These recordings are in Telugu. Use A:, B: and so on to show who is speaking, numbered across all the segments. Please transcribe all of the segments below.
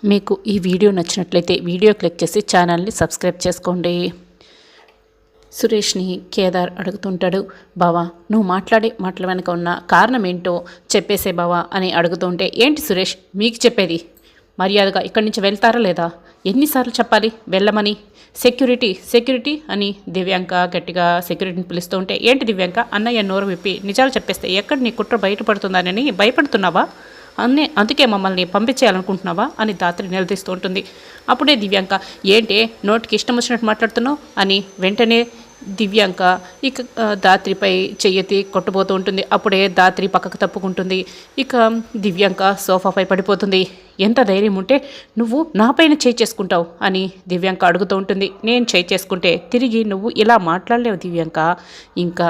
A: మీకు ఈ వీడియో నచ్చినట్లయితే వీడియో క్లిక్ చేసి ఛానల్ని సబ్స్క్రైబ్ చేసుకోండి. సురేష్ని కేదార్ అడుగుతుంటాడు, బావా నువ్వు మాట్లాడే మాటల వెనక ఉన్న కారణం ఏంటో చెప్పేసే బావా అని అడుగుతుంటే, ఏంటి సురేష్ మీకు చెప్పేది? మర్యాదగా ఇక్కడి నుంచి వెళ్తారా లేదా? ఎన్నిసార్లు చెప్పాలి వెళ్ళమని? సెక్యూరిటీ అని దివ్యాంక గట్టిగా సెక్యూరిటీని పిలుస్తూ ఉంటే, ఏంటి దివ్యాంక అన్నయ్య నోరు విప్పి నిజాలు చెప్పేస్తే ఎక్కడ నీ కుట్ర బయటపడుతుందని భయపడుతున్నావా? అందుకే మమ్మల్ని పంపించేయాలనుకుంటున్నావా అని దాత్రి నిలదీస్తూ ఉంటుంది. అప్పుడే దివ్యాంక, ఏంటి నోటికి ఇష్టం వచ్చినట్టు మాట్లాడుతున్నావు అని వెంటనే దివ్యాంక ఇక దాత్రిపై చెయ్యెత్తి కొట్టబోతూ ఉంటుంది. అప్పుడే దాత్రి పక్కకు తప్పుకుంటుంది. ఇక దివ్యాంక సోఫాపై పడిపోతుంది. ఎంత ధైర్యం ఉంటే నువ్వు నాపైన చేయి చేసుకుంటావు అని దివ్యాంక అడుగుతూ ఉంటుంది. నేను చేయి చేసుకుంటే తిరిగి నువ్వు ఇలా మాట్లాడలేవు దివ్యాంక, ఇంకా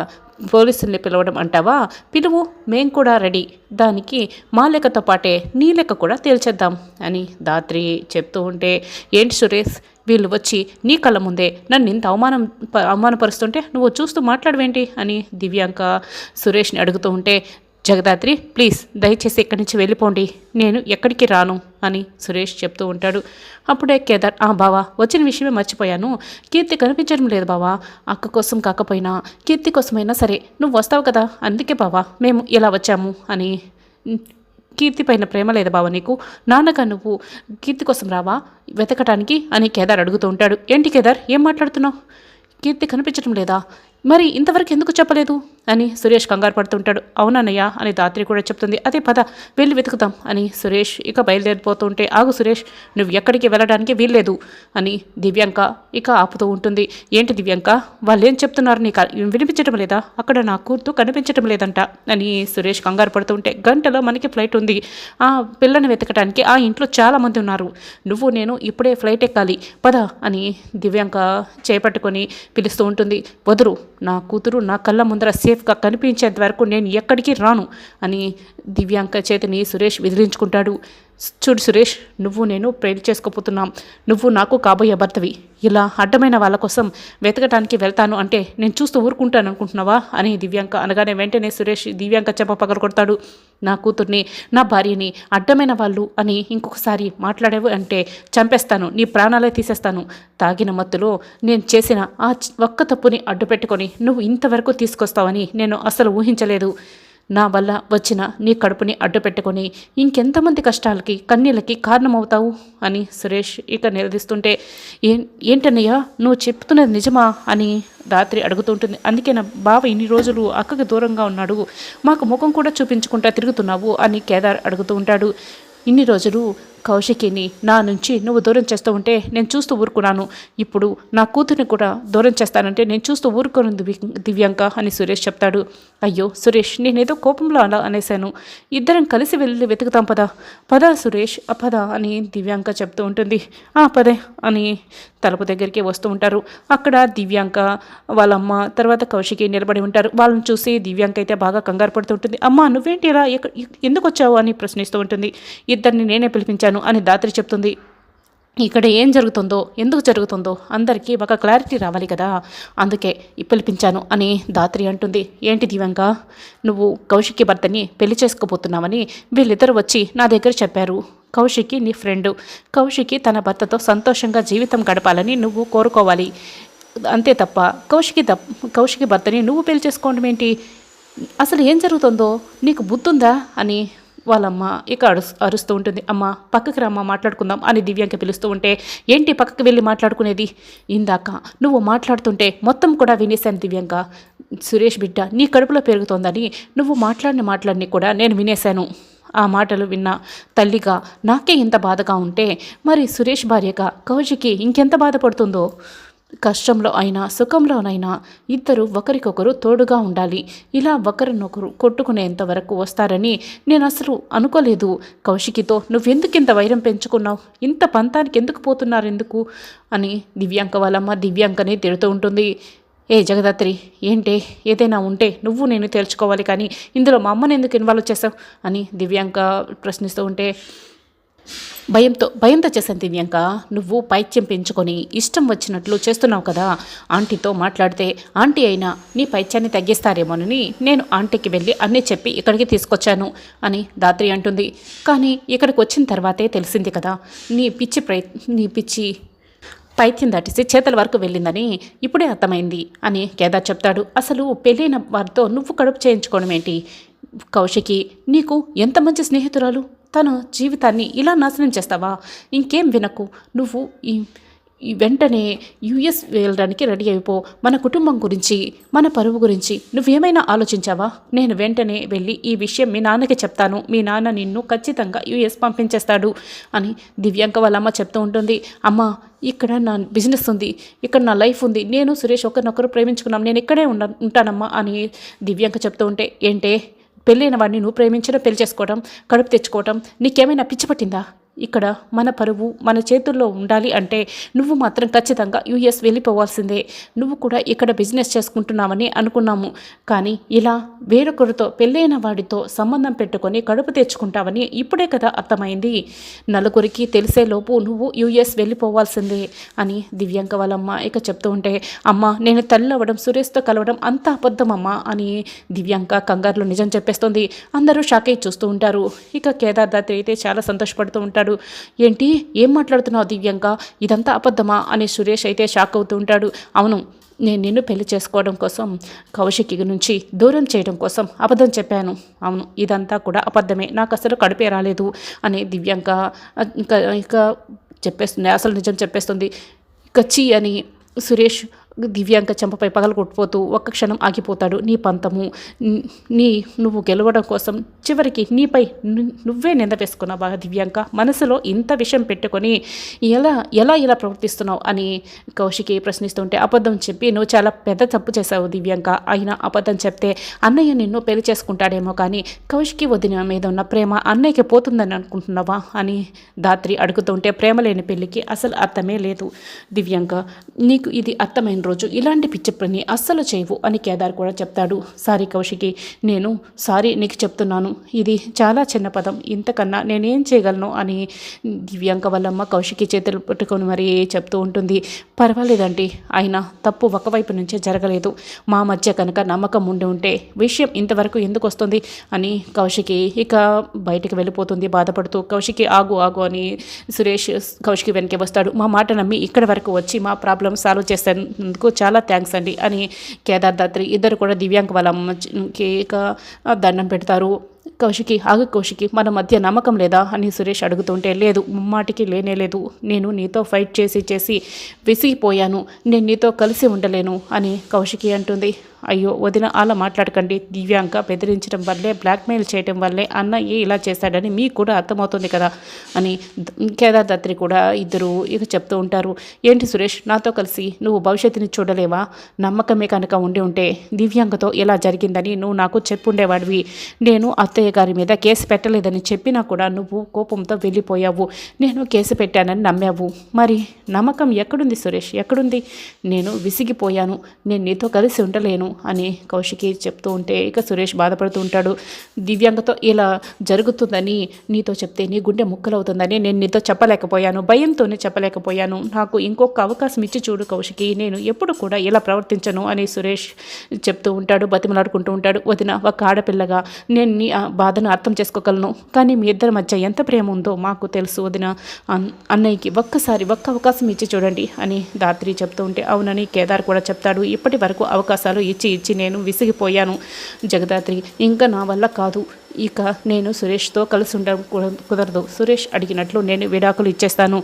A: పోలీసుల్ని పిలవడం అంటావా? పిలువు, మేం కూడా రెడీ. దానికి మా లెక్కతో పాటే నీ లెక్క కూడా తేల్చేద్దాం అని దాత్రి చెప్తూ ఉంటే, ఏంటి సురేష్ వీళ్ళు వచ్చి నీ కళ్ళ ముందే నన్ను ఇంత అవమానపరుస్తుంటే నువ్వు చూస్తూ మాట్లాడవేంటి అని దివ్యాంక సురేష్ని అడుగుతూ ఉంటే, జగదాత్రి ప్లీజ్ దయచేసి ఇక్కడి నుంచి వెళ్ళిపోండి, నేను ఎక్కడికి రాను అని సురేష్ చెప్తూ ఉంటాడు. అప్పుడే కేదార్, బావా వచ్చిన విషయమే మర్చిపోయాను, కీర్తి కనిపించడం లేదు బావా, అక్క కోసం కాకపోయినా కీర్తి కోసమైనా సరే నువ్వు వస్తావు కదా, అందుకే బావా మేము ఇలా వచ్చాము అని. కీర్తి పైన ప్రేమ లేదు బావ నీకు? నాన్నగా నువ్వు కీర్తి కోసం రావా వెతకటానికి అని కేదార్ అడుగుతూ ఉంటాడు. ఏంటి కేదార్ ఏం మాట్లాడుతున్నావు? కీర్తి కనిపించడం లేదా? మరి ఇంతవరకు ఎందుకు చెప్పలేదు అని సురేష్ కంగారు పడుతుంటాడు. అవునన్నయ్య అని దాత్రి కూడా చెప్తుంది. అదే పద వెళ్ళి వెతుకుతాం అని సురేష్ ఇక బయలుదేరిపోతుంటే, ఆగు సురేష్ నువ్వు ఎక్కడికి వెళ్ళడానికి వీల్లేదు అని దివ్యాంక ఇక ఆపుతూ ఉంటుంది. ఏంటి దివ్యాంక వాళ్ళు ఏం చెప్తున్నారు నీకు వినిపించడం లేదా? అక్కడ నా కూతురు కనిపించడం లేదంట అని సురేష్ కంగారు పడుతుంటే, గంటలో మనకి ఫ్లైట్ ఉంది, ఆ పిల్లని వెతకడానికి ఆ ఇంట్లో చాలామంది ఉన్నారు, నువ్వు నేను ఇప్పుడే ఫ్లైట్ ఎక్కాలి పద అని దివ్యాంక చేపట్టుకొని పిలుస్తూ ఉంటుంది. వదురు, నా కూతురు నా కళ్ళ ముందర సేఫ్గా కనిపించేంత వరకు నేను ఎక్కడికి రాను అని దివ్యాంక చేతిని సురేష్ విదిలించుకుంటాడు. చూడు సురేష్, నువ్వు నేను పెళ్లి చేసుకోపోతున్నాం, నువ్వు నాకు కాబోయే భర్తవి, ఇలా అడ్డమైన వాళ్ళ కోసం వెతకటానికి వెళ్తాను అంటే నేను చూస్తూ ఊరుకుంటాను అనుకుంటున్నావా అని దివ్యాంక అనగానే వెంటనే సురేష్ దివ్యాంక చెంప పగలగొడతాడు. నా కూతుర్ని నా భార్యని అడ్డమైన వాళ్ళు అని ఇంకొకసారి మాట్లాడేవు అంటే చంపేస్తాను, నీ ప్రాణాలే తీసేస్తాను. తాగిన మత్తులో నేను చేసిన ఆ ఒక్క తప్పుని అడ్డు పెట్టుకొని నువ్వు ఇంతవరకు తీసుకొస్తావని నేను అసలు ఊహించలేదు. నా వల్ల వచ్చిన నీ కడుపుని అడ్డు పెట్టుకొని ఇంకెంతమంది కష్టాలకి కన్నీళ్ళకి కారణమవుతావు అని సురేష్ ఇక నిలదీస్తుంటే, ఏంటన్నయ్యా నువ్వు చెప్తున్నది నిజమా అని రాత్రి అడుగుతుంటుంది. అందుకే నా బావ ఇన్ని రోజులు అక్కకి దూరంగా ఉన్నాడు, మాకు ముఖం కూడా చూపించుకుంటా తిరుగుతున్నావు అని కేదార్ అడుగుతూ ఉంటాడు. ఇన్ని రోజులు కౌశికిని నా నుంచి నువ్వు దూరం చేస్తూ ఉంటే నేను చూస్తూ ఊరుకున్నాను, ఇప్పుడు నా కూతురిని కూడా దూరం చేస్తానంటే నేను చూస్తూ ఊరుకోను దివ్యాంక అని సురేష్ చెప్తాడు. అయ్యో సురేష్, నేనేదో కోపంలో అలా అనేశాను, ఇద్దరం కలిసి వెళ్ళి వెతుకుతాం పద సురేష్ పద అని దివ్యాంక చెప్తూ ఉంటుంది. పదే అని తలుపు దగ్గరికి వస్తూ ఉంటారు. అక్కడ దివ్యాంక వాళ్ళమ్మ తర్వాత కౌశికి నిలబడి ఉంటారు. వాళ్ళని చూసి దివ్యాంక అయితే బాగా కంగారు పడుతూ ఉంటుంది. అమ్మ నువ్వేంటి ఇలా ఎందుకు వచ్చావు అని ప్రశ్నిస్తూ ఉంటుంది. ఇద్దరిని నేనే పిలిపించాను అని దాత్రి చెప్తుంది. ఇక్కడ ఏం జరుగుతుందో ఎందుకు జరుగుతుందో అందరికీ ఒక క్లారిటీ రావాలి కదా, అందుకే పిలిపించాను అని దాత్రి అంటుంది. ఏంటి దివ్యాంక, నువ్వు కౌశికి భర్తని పెళ్లి చేసుకోబోతున్నావని వీళ్ళిద్దరూ వచ్చి నా దగ్గర చెప్పారు. కౌశికి నీ ఫ్రెండు, కౌశికి తన భర్తతో సంతోషంగా జీవితం గడపాలని నువ్వు కోరుకోవాలి, అంతే తప్ప కౌశికి భర్తని నువ్వు పెళ్లి చేసుకోవడం ఏంటి? అసలు ఏం జరుగుతుందో నీకు బుద్ధుందా అని వాళ్ళమ్మ ఇక అరుస్తూ ఉంటుంది. అమ్మ పక్కకి రమ్మ మాట్లాడుకుందాం అని దివ్యాంక పిలుస్తూ ఉంటే, ఏంటి పక్కకి వెళ్ళి మాట్లాడుకునేది? ఇందాక నువ్వు మాట్లాడుతుంటే మొత్తం కూడా వినేశాను దివ్యాంక, సురేష్ బిడ్డ నీ కడుపులో పెరుగుతోందని నువ్వు మాట్లాడిని కూడా నేను వినేశాను. ఆ మాటలు విన్న తల్లిగా నాకే ఇంత బాధగా ఉంటే మరి సురేష్ భార్యగా కౌశికి ఇంకెంత బాధపడుతుందో. కష్టంలో అయినా సుఖంలోనైనా ఇద్దరు ఒకరికొకరు తోడుగా ఉండాలి, ఇలా ఒకరినొకరు కొట్టుకునేంత వరకు వస్తారని నేను అసలు అనుకోలేదు. కౌశికితో నువ్వెందుకు ఇంత వైరం పెంచుకున్నావు, ఇంత పంతానికి ఎందుకు పోతున్నారు ఎందుకు అని దివ్యాంక వాళ్ళమ్మ దివ్యాంకని తిడుతూ ఉంటుంది. జగదాత్రి ఏంటే, ఏదైనా ఉంటే నువ్వు నేను తేల్చుకోవాలి, కానీ ఇందులో మా అమ్మని ఎందుకు ఇన్వాల్వ్ చేసావు అని దివ్యాంక ప్రశ్నిస్తూ ఉంటే, భయంతో చేశాను దివ్యాంక. నువ్వు పైత్యం పెంచుకొని ఇష్టం వచ్చినట్లు చేస్తున్నావు కదా. ఆంటీతో మాట్లాడితే ఆంటీ అయినా నీ పైత్యాన్ని తగ్గిస్తారేమోనని నేను ఆంటీకి వెళ్ళి అన్నీ చెప్పి ఇక్కడికి తీసుకొచ్చాను అని ధాత్రి అంటుంది. కానీ ఇక్కడికి వచ్చిన తర్వాతే తెలిసింది కదా నీ పిచ్చి పైత్యం దాటిసి చేతల వరకు వెళ్ళిందని ఇప్పుడే అర్థమైంది అని కేదార్ చెప్తాడు. అసలు పెళ్ళైన వారితో నువ్వు కడుపు చేయించుకోవడం ఏంటి కౌశికి? నీకు ఎంత మంచి స్నేహితురాలు, తన జీవితాన్ని ఇలా నాశనం చేస్తావా? ఇంకేం వినకు. నువ్వు ఈ వెంటనే యుఎస్ వెళ్ళడానికి రెడీ అయిపో. మన కుటుంబం గురించి, మన పరువు గురించి నువ్వేమైనా ఆలోచించావా? నేను వెంటనే వెళ్ళి ఈ విషయం మీ నాన్నకి చెప్తాను. మీ నాన్న నిన్ను ఖచ్చితంగా యుఎస్ పంపించేస్తాడు అని దివ్యాంక వాళ్ళమ్మ చెప్తూ ఉంటుంది. అమ్మ, ఇక్కడ నా బిజినెస్ ఉంది, ఇక్కడ నా లైఫ్ ఉంది, నేను సురేష్ ఒకరినొకరు ప్రేమించుకున్నాం, నేను ఇక్కడే ఉంటానమ్మా అని దివ్యాంక చెప్తూ ఉంటే, ఏంటే పెళ్ళైన వాడిని నువ్వు ప్రేమించడం, పెళ్లి చేసుకోవడం, కడుపు తెచ్చుకోవటం నీకేమైనా పిచ్చి పట్టిందా? ఇక్కడ మన పరువు మన చేతుల్లో ఉండాలి అంటే నువ్వు మాత్రం ఖచ్చితంగా యుఎస్ వెళ్ళిపోవాల్సిందే. నువ్వు కూడా ఇక్కడ బిజినెస్ చేసుకుంటున్నావని అనుకున్నాము, కానీ ఇలా వేరొకరితో పెళ్ళైన వాడితో సంబంధం పెట్టుకొని కడుపు తెచ్చుకుంటావని ఇప్పుడే కదా అర్థమైంది. నలుగురికి తెలిసేలోపు నువ్వు యుఎస్ వెళ్ళిపోవాల్సిందే అని దివ్యాంక వాళ్ళమ్మ ఇక చెప్తూ ఉంటే, అమ్మ నేను తల్లి అవ్వడం, సురేష్తో కలవడం అంత అబద్ధమమ్మా అని దివ్యాంక కంగారులో నిజం చెప్పేస్తుంది. అందరూ షాక్ అయి చూస్తూ ఉంటారు. ఇక కేదార్ దాత్రి అయితే చాలా సంతోషపడుతూ ఉంటాడు. ఏంటి, ఏం మాట్లాడుతున్నావు దివ్యాంక, ఇదంతా అబద్ధమా అని సురేష్ అయితే షాక్ అవుతూ ఉంటాడు. అవును, నేను నిన్ను పెళ్లి చేసుకోవడం కోసం, కౌశికి నుంచి దూరం చేయడం కోసం అబద్ధం చెప్పాను. అవును, ఇదంతా కూడా అబద్ధమే, నాకు అసలు కడుపే రాలేదు అని దివ్యాంక ఇక చెప్పేస్తుంది. అసలు నిజం చెప్పేస్తుంది. ఇక చీ అని సురేష్ దివ్యాంక చెంపపై పగలు కొట్టిపోతూ ఒక్క క్షణం ఆగిపోతాడు. నీ పంతము, నువ్వు గెలవడం కోసం చివరికి నీపై నువ్వే నింద వేసుకున్నావా దివ్యాంక? మనసులో ఇంత విషయం పెట్టుకొని ఇలా ప్రవర్తిస్తున్నావు అని కౌశికి ప్రశ్నిస్తుంటే, అబద్ధం చెప్పి నువ్వు చాలా పెద్ద తప్పు చేశావు దివ్యాంక. అయినా అబద్ధం చెప్తే అన్నయ్య నిన్ను పెళ్లి చేసుకుంటాడేమో, కానీ కౌశికి వదిన మీద ఉన్న ప్రేమ అన్నయ్యకి పోతుందని అనుకుంటున్నావా అని ధాత్రి అడుగుతుంటే, ప్రేమ లేని పెళ్లికి అసలు అర్థమే లేదు దివ్యాంక. నీకు ఇది అర్థమైన రోజు ఇలాంటి పిచ్చి పని అస్సలు చేయవు అని కేదార్ కూడా చెప్తాడు. సారీ కౌశికి, నేను సారీ నీకు చెప్తున్నాను, ఇది చాలా చిన్న పదం, ఇంతకన్నా నేనేం చేయగలను అని దివ్యాంక వాళ్ళమ్మ కౌశికి చేతులు పట్టుకొని మరీ చెప్తూ ఉంటుంది. పర్వాలేదండి, అయినా తప్పు ఒకవైపు నుంచే జరగలేదు, మా మధ్య కనుక నమ్మకం ఉండి ఉంటే విషయం ఇంతవరకు ఎందుకు వస్తుంది అని కౌశికి ఇక బయటికి వెళ్ళిపోతుంది బాధపడుతూ. కౌశికి ఆగు అని సురేష్ కౌశికి వెనక్కి వస్తాడు. మా మాట నమ్మి ఇక్కడి వరకు వచ్చి మా ప్రాబ్లం సాల్వ్ చేసేందుకు చాలా థ్యాంక్స్ అండి అని కేదార్ దాత్రి ఇద్దరు కూడా దివ్యాంక వాళ్ళ అమ్మకి దండం పెడతారు. కౌశికి, ఆగు కౌశికి, మన మధ్య నమ్మకం లేదా అని సురేష్ అడుగుతుంటే, లేదు, ముమ్మాటికి లేనేలేదు, నేను నీతో ఫైట్ చేసి విసిగిపోయాను, నేను నీతో కలిసి ఉండలేను అని కౌశికి అంటుంది. అయ్యో వదిన, అలా మాట్లాడకండి, దివ్యాంక బెదిరించడం వల్లే, బ్లాక్మెయిల్ చేయడం వల్లే అన్నయ్య ఇలా చేశాడని మీకు కూడా అర్థమవుతుంది కదా అని కేదార్ దత్రి కూడా ఇద్దరు ఇక చెప్తూ ఉంటారు. ఏంటి సురేష్, నాతో కలిసి నువ్వు భవిష్యత్తుని చూడలేవా? నమ్మకమే కనుక ఉండి ఉంటే దివ్యాంకతో ఎలా జరిగిందని నువ్వు నాకు చెప్పుండేవాడివి. నేను అత్తయ్య గారి మీద కేసు పెట్టలేదని చెప్పినా కూడా నువ్వు కోపంతో వెళ్ళిపోయావు, నేను కేసు పెట్టానని నమ్మావు. మరి నమ్మకం ఎక్కడుంది సురేష్, ఎక్కడుంది? నేను విసిగిపోయాను, నేను నీతో కలిసి ఉండలేను అని కౌశికి చెప్తూ ఉంటే ఇక సురేష్ బాధపడుతూ ఉంటాడు. దివ్యాంగతో ఇలా జరుగుతుందని నీతో చెప్తే నీ గుండె ముక్కలవుతుందని నేను నీతో చెప్పలేకపోయాను, భయంతోనే చెప్పలేకపోయాను, నాకు ఇంకొక అవకాశం ఇచ్చి చూడు కౌశికి, నేను ఎప్పుడు కూడా ఇలా ప్రవర్తించను అని సురేష్ చెప్తూ ఉంటాడు, బతిమలాడుకుంటూ ఉంటాడు. వదిన, ఒక ఆడపిల్లగా నేను నీ బాధను అర్థం చేసుకోగలను, కానీ మీ ఇద్దరి మధ్య ఎంత ప్రేమ ఉందో మాకు తెలుసు వదిన, అన్నయ్యకి ఒక్క అవకాశం ఇచ్చి చూడండి అని ధాత్రి చెప్తూ ఉంటే, అవునని కేదార్ కూడా చెప్తాడు. ఇప్పటి వరకు అవకాశాలు ఇచ్చి నేను విసిగిపోయాను జగదాత్రి, ఇంకా నా వల్ల కాదు, ఇక నేను సురేష్తో కలిసి ఉండడం కుదరదు, సురేష్ అడిగినట్లు నేను విడాకులు ఇచ్చేస్తాను,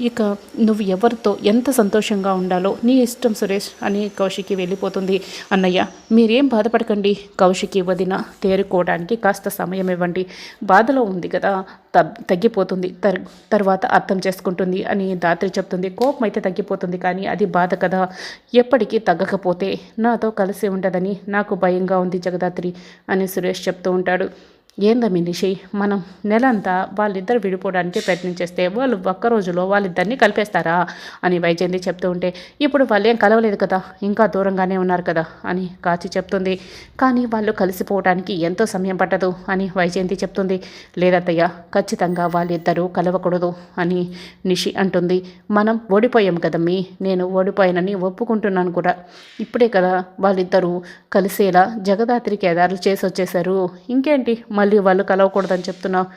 A: ఇక నువ్వు ఎవరితో ఎంత సంతోషంగా ఉండాలో నీ ఇష్టం సురేష్ అని కౌశికి వెళ్ళిపోతుంది. అన్నయ్య మీరేం బాధపడకండి, కౌశికి వదిన తేరుకోవడానికి కాస్త సమయం ఇవ్వండి, బాధలో ఉంది కదా, తగ్గిపోతుంది, తర్వాత అర్థం చేసుకుంటుంది అని ధాత్రి చెప్తుంది. కోపం అయితే తగ్గిపోతుంది, కానీ అది బాధ కదా, ఎప్పటికీ తగ్గకపోతే నాతో కలిసి ఉండదని నాకు భయంగా ఉంది జగదాత్రి అని సురేష్ చెప్తూ ఉంటాడు. ఏందమ్మి నిషి, మనం నెలంతా వాళ్ళిద్దరు విడిపోవడానికి ప్రయత్నించేస్తే వాళ్ళు ఒక్క రోజులో వాళ్ళిద్దరిని కలిపేస్తారా అని వైజయంతి చెప్తూ ఉంటే, ఇప్పుడు వాళ్ళు ఏం కలవలేదు కదా, ఇంకా దూరంగానే ఉన్నారు కదా అని కాచి చెప్తుంది. కానీ వాళ్ళు కలిసిపోవడానికి ఎంతో సమయం పట్టదు అని వైజయంతి చెప్తుంది. లేదత్తయ్య, ఖచ్చితంగా వాళ్ళిద్దరూ కలవకూడదు అని నిషి అంటుంది. మనం ఓడిపోయాం కదమ్మీ, నేను ఓడిపోయానని ఒప్పుకుంటున్నాను కూడా. ఇప్పుడే కదా వాళ్ళిద్దరూ కలిసేలా జగదాత్రి కేదారులు చేసి వచ్చేశారు. ఇంకేంటి మళ్ళీ వాళ్ళు కలవకూడదని చెప్తున్నావు?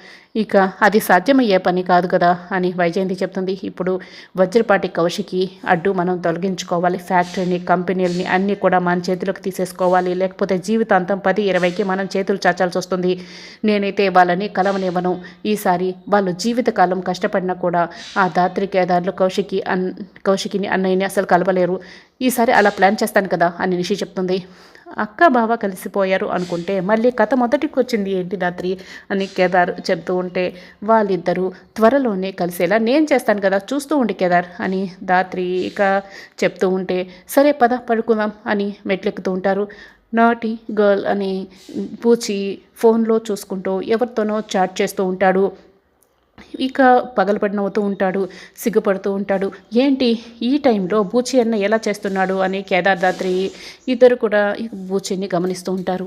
A: ఇక అది సాధ్యమయ్యే పని కాదు కదా అని వైజయంతి చెప్తుంది. ఇప్పుడు వజ్రపాటి కౌశికి అడ్డు మనం తొలగించుకోవాలి. ఫ్యాక్టరీని, కంపెనీలని అన్నీ కూడా మన చేతిలోకి తీసేసుకోవాలి. లేకపోతే జీవితాంతం 10-20కి మనం చేతులు చాచాల్సి వస్తుంది. నేనైతే వాళ్ళని కలవనివ్వను. ఈసారి వాళ్ళు జీవితకాలం కష్టపడినా కూడా ఆ దాత్రి కేదార్లు కౌశికిని అన్నయ్యని అసలు కలవలేరు. ఈసారి అలా ప్లాన్ చేస్తాను కదా అని నిషి చెప్తుంది. అక్క బావ కలిసిపోయారు అనుకుంటే మళ్ళీ కథ మొదటికి వచ్చింది ఏంటి దాత్రి అని కేదార్ చెప్తూ ఉంటే, వాళ్ళిద్దరూ త్వరలోనే కలిసేలా నేను చేస్తాను కదా, చూస్తూ ఉండి కేదార్ అని దాత్రి ఇక చెప్తూ ఉంటే, సరే పద పడుకుందాం అని మెట్లెక్కుతూ ఉంటారు. నాటి గర్ల్ అని పూచి ఫోన్లో చూసుకుంటూ ఎవరితోనో చాట్ చేస్తూ ఉంటాడు. ఇక పగలబడి నవ్వుతూ ఉంటాడు, సిగ్గుపడుతూ ఉంటాడు. ఏంటి ఈ టైంలో బూచి అన్న ఎలా చేస్తున్నాడు అని కేదార్ దాత్రి ఇద్దరు కూడా బూచిని గమనిస్తూ ఉంటారు.